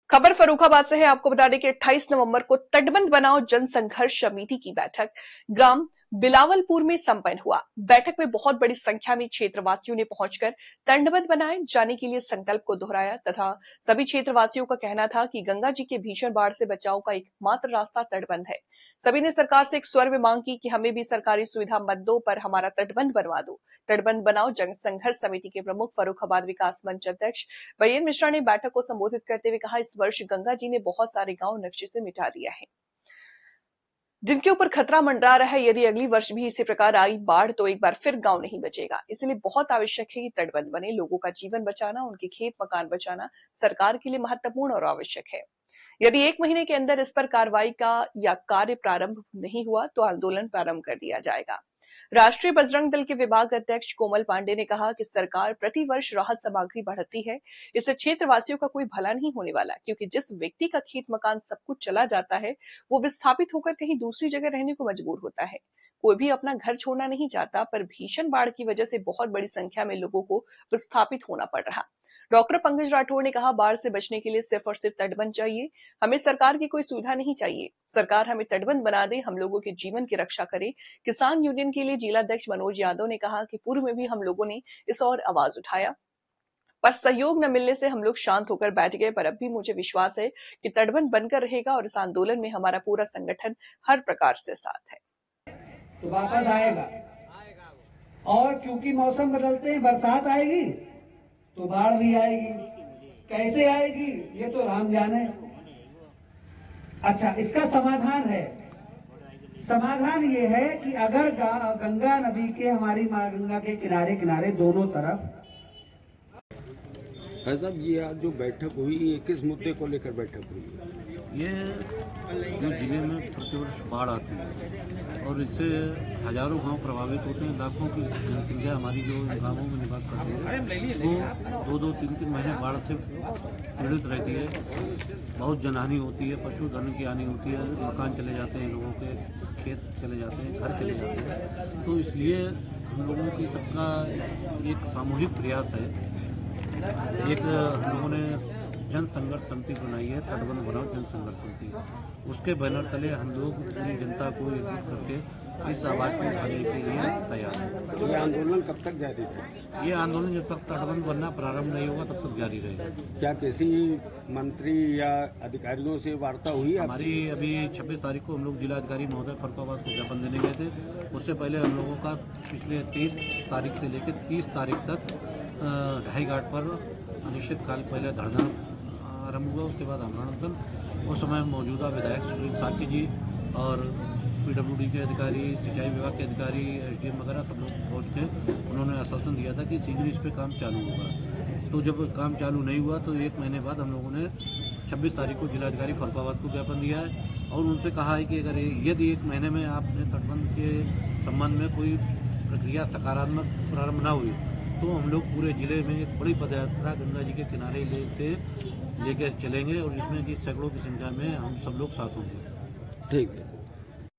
खबर फर्रुखाबाद से है। आपको बता दें कि 28 नवंबर को तटबंध बनाओ जनसंघर्ष समिति की बैठक ग्राम बिलावलपुर में संपन्न हुआ। बैठक में बहुत बड़ी संख्या में क्षेत्रवासियों ने पहुंचकर तटबंध बनाए जाने के लिए संकल्प को दोहराया तथा सभी क्षेत्रवासियों का कहना था कि गंगा जी के भीषण बाढ़ से बचाव का एकमात्र रास्ता तटबंध है। सभी ने सरकार से एक स्वर में मांग की कि हमें भी सरकारी सुविधा मत दो, पर हमारा तटबंध बनवा दो। तटबंध बनाओ जनसंघर्ष समिति के प्रमुख फर्रुखाबाद विकास मंच अध्यक्ष वैयन मिश्रा ने बैठक को संबोधित करते हुए कहा, इस वर्ष गंगा जी ने बहुत सारे गांव नक्शे से मिटा दिया है, जिनके ऊपर खतरा मंडरा रहा है। यदि अगली वर्ष भी इसी प्रकार आई बाढ़ तो एक बार फिर गांव नहीं बचेगा। इसलिए बहुत आवश्यक है कि तटबंध बने। लोगों का जीवन बचाना, उनके खेत मकान बचाना सरकार के लिए महत्वपूर्ण और आवश्यक है। यदि 1 महीने के अंदर इस पर कार्रवाई का या कार्य प्रारंभ नहीं हुआ तो आंदोलन प्रारंभ कर दिया जाएगा। राष्ट्रीय बजरंग दल के विभाग अध्यक्ष कोमल पांडे ने कहा कि सरकार प्रति वर्ष राहत सामग्री बढ़ाती है, इससे क्षेत्रवासियों का कोई भला नहीं होने वाला, क्योंकि जिस व्यक्ति का खेत मकान सब कुछ चला जाता है वो विस्थापित होकर कहीं दूसरी जगह रहने को मजबूर होता है। कोई भी अपना घर छोड़ना नहीं चाहता, पर भीषण बाढ़ की वजह से बहुत बड़ी संख्या में लोगों को विस्थापित होना पड़ रहा। डॉक्टर पंकज राठौड़ ने कहा, बाढ़ से बचने के लिए सिर्फ और सिर्फ तटबंध चाहिए, हमें सरकार की कोई सुविधा नहीं चाहिए। सरकार हमें तटबंध बना दे, हम लोगों के जीवन की रक्षा करे। किसान यूनियन के लिए जिला अध्यक्ष मनोज यादव ने कहा कि पूर्व में भी हम लोगों ने इस और आवाज उठाया, पर सहयोग न मिलने से हम लोग शांत होकर बैठ गए। पर अब भी मुझे विश्वास है कि तटबंध बनकर रहेगा और इस आंदोलन में हमारा पूरा संगठन हर प्रकार से साथ है। तो वापस आएगा, और क्योंकि मौसम बदलते हैं, बरसात आएगी तो बाढ़ भी आएगी। कैसे आएगी ये तो राम जाने। अच्छा, इसका समाधान है। समाधान ये है कि अगर गंगा नदी के, हमारी माँ गंगा के किनारे किनारे दोनों तरफ। साहब, ये आज जो बैठक हुई, ये किस मुद्दे को लेकर बैठक हुई? ये जो जिले में प्रतिवर्ष बाढ़ आती है और इससे हजारों गांव प्रभावित होते हैं, लाखों की जनसंख्या हमारी जो गांवों में निवास करती है वो 2-3 महीने बाढ़ से पीड़ित रहती है। बहुत जनहानि होती है, पशुधन की हानि होती है, मकान चले जाते हैं, लोगों के खेत चले जाते हैं, घर चले जाते हैं। तो इसलिए हम लोगों की सबका एक सामूहिक प्रयास है। एक हम लोगों ने जन संघर्ष समिति बनाई है, तटबंध बनाओ जन संघर्ष समिति। उसके बैनर तले हम लोग पूरी जनता को एकजुट करके इस आवाज को उठाने के लिए तैयार हैं। तो ये आंदोलन कब तक जारी रहेगा? ये आंदोलन जब तक तटबंध बनना प्रारंभ नहीं होगा तब तक जारी रहेगा। क्या किसी मंत्री या अधिकारियों से वार्ता हुई? हमारी अभी 26 तारीख को हम लोग जिलाधिकारी महोदय फर्रुखाबाद को ज्ञापन देने गए थे। उससे पहले हम लोगों का पिछले 30 तारीख से लेकर 30 तारीख तक ढाई घाट पर अनिश्चितकाल पहले धरना आरंभ हुआ, उसके बाद आंदोलन। उस समय मौजूदा विधायक सुनील साकी जी और PWD के अधिकारी, सिंचाई विभाग के अधिकारी, SDM वगैरह सब लोग पहुँच के उन्होंने आश्वासन दिया था कि शीघ्र इस पर काम चालू होगा। तो जब काम चालू नहीं हुआ तो 1 महीने बाद हम लोगों ने 26 तारीख को जिलाधिकारी फर्रुखाबाद को ज्ञापन दिया है और उनसे कहा है कि अगर यदि 1 महीने में आपने तटबंध के संबंध में कोई प्रक्रिया सकारात्मक प्रारंभ न हुई तो हम लोग पूरे जिले में एक बड़ी पदयात्रा गंगा जी के किनारे से लेकर चलेंगे और इसमें कि सैकड़ों की संख्या में हम सब लोग साथ होंगे। ठीक है।